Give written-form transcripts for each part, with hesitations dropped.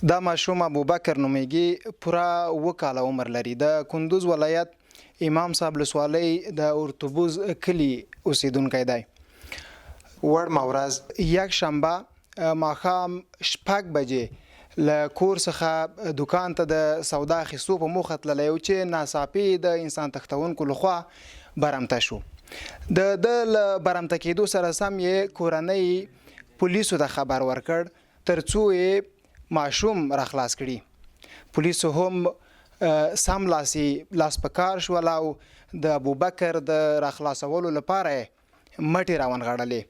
دا ماشوم ابوبکر نومیږي، پوره 7 کاله عمر لري. د کندوز ولایت امام صاحب ولسوالۍ د ارتبوز کلي اوسیدونکی دی. وړمه ورځ یکشنبه ماښام 6 بجې له کور څخه دکان ته د سودا اخیستو په موخه تللی و چې ناڅاپي د انسان تښتونکو لخوا برمته شو. د له برمته کېدو سره سم یې کورنۍ پولیسو ته خبر ورکړ تر څو یې ماشوم راخلاص کړي. پولیسو هم سملاسي لاس په کار شول او د ابوبکر د راخلاصولو لپاره یې مټې راونغاړلې.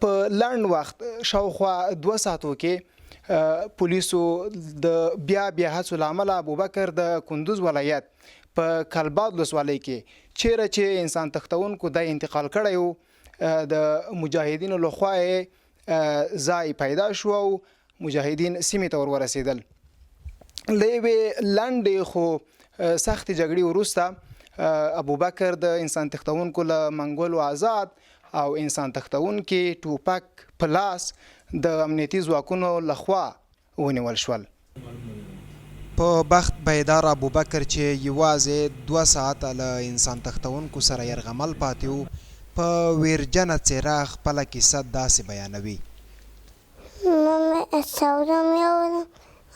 په لنډ وخت شاوخوا 2 ساعتو کې پولیسو د بیا هڅو له امله ابوبکر د کندوز ولایت په کلباد ولسوالۍ کې چیرې چې انسان تښتونکو دی انتقال کړی و، د مجاهدینو لخوا یې ځای پیدا شو او مجاهدین سیمې ته ورسېدل. له یوې لنډې خو سختې جګړې وروسته ابوبکر د انسان تښتونکو له منګولو آزاد او انسان تښتونکي ټوپک په لاس د امنیتي ځواکونو لخوا ونیول شول. په بخت بیدار ابوبکر چې یوازې 2 ساعته له انسان تښتونکو سره یرغمل پاتې و، په ویرجنه څېره خپله کیسه داسې بیانوي. من السوداء میآورم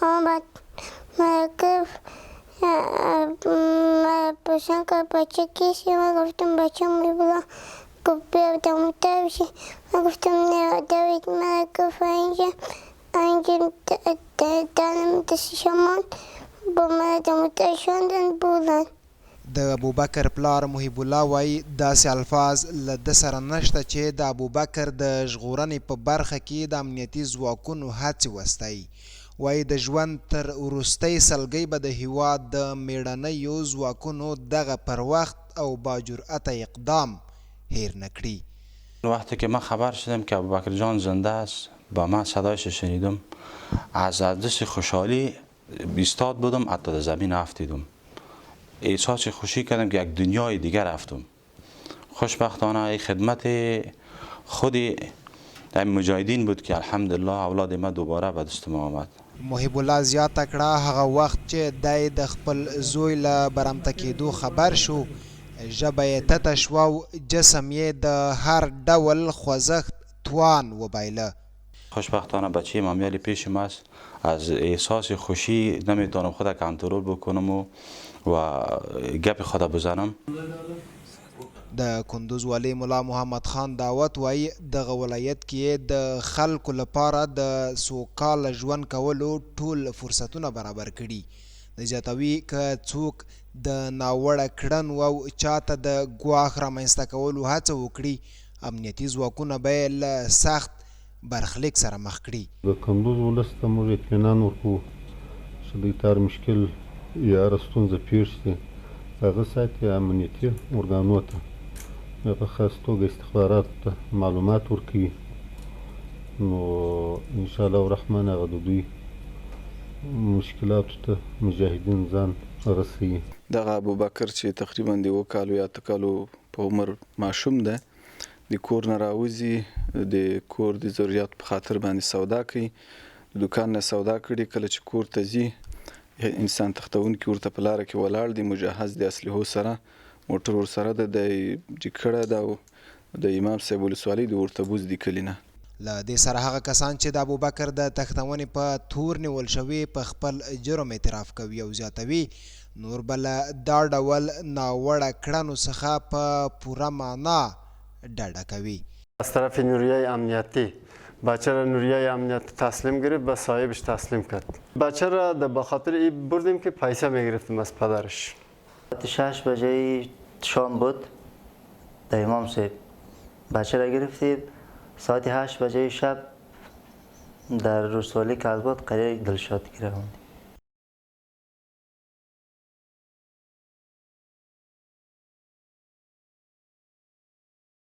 اما بعد من پرسان که بچه کیستی؟ من گفتم بچه میبلا. گفت بیا دموتر بشی. من گفتم نه دوید من گفت اینجا دانم دستشان ماند با من دموتر شوندن بودن. د ابوبکر پلار محب الله وایي داسې الفاظ له ده سره نشته چې د ابوبکر د ژغورنې په برخه کې د امنیتي ځواکونو هڅې وستایي. وایي د ژوند تر وروستۍ سلګۍ به د هیواد د میړنیو ځواکونو دغه پر وخت او باجرأته اقدام هیر نکړي. وقتی که من خبر شدم که ابوبکر جان زنده است با من صدایش شنیدم، از دست خوشحالی ایستاد بودم، حتی در زمین افتیدم. احساس خوشی کردم که یک دنیای دیگر رفتم. خوشبختانه این خدمت خود مجاهدین بود که الحمدلله اولاد ما دوباره به دست ما آمد. محب الله زیاته کړه هغه وخت چې دی د خپل زوی له برمته کېدو خبر شو، ژبه یې تته شوه او جسم یې د هر ډول خوځښت توان وبایله. خوشبختانه بچه مامیالی پیشم است. از احساس خوشی نمیتونم خود کنترل بکنم و گپ خدا بزنم. د کندوز والی ملا محمد خان دعوت وایي دغه ولایت کې د خلکو لپاره د سوکاله ژوند کولو ټول فرصتونه برابر کړي. د زیاتوي که څوک د ناوړه کړنو او چاته د ګواښ رامنځته کولو هڅه وکړي، امنیتي ځواکونه به یې له سخت برخلیک سره مخ کړي. د کندوز ولس ته موږ اطمینان ورکوو چې دوی ته هر مشکل یا هره ستونزه پېښ شي هغه ساتي امنیتي ارګانو ته یا په خاص توګه استخباراتو ته معلومات ورکوي. نو انشاءالله الرحمن هغه د دوی مشکلاتو ته مجاهدین ځان رسوي. دغه ابوبکر چې تقریبا د 7 کالو یا 8 کالو په عمر ماشوم ده، د کور نه راوځي، د کور د ضرورت په خاطر باندې سودا کوي، د دکان نه سودا کړي. کله چې کور ته ځي انسان تښتونکي ورته په لاره کې ولاړ دي، مجهز د اسلحو سره، موټر ورسره ده، د جګړه ده او د امام صاحب ولسوالۍ د ارتبوز د کلي نه. له دې سره هغه کسان چې د ابوبکر د تښتونې په تور نیول شوي په خپل جرم اعتراف کوي او زیاتوي نور به له دا ډول ناوړه کړنو څخه په پوره معنا ډډه کوي. از طرف نیروهای امنیتی بچه را نیروهای امنیتی تسلیم گرفت و صاحبش تسلیم کرد. بچه را به خاطر این بردیم که پیسه میگرفتیم از پدرش. 6 بجه شام بود، در امام صاحب بچه را گرفتیم. ساعت 8 بجه شب در رسوالی کلباد قریه دلشاد گرفتیم.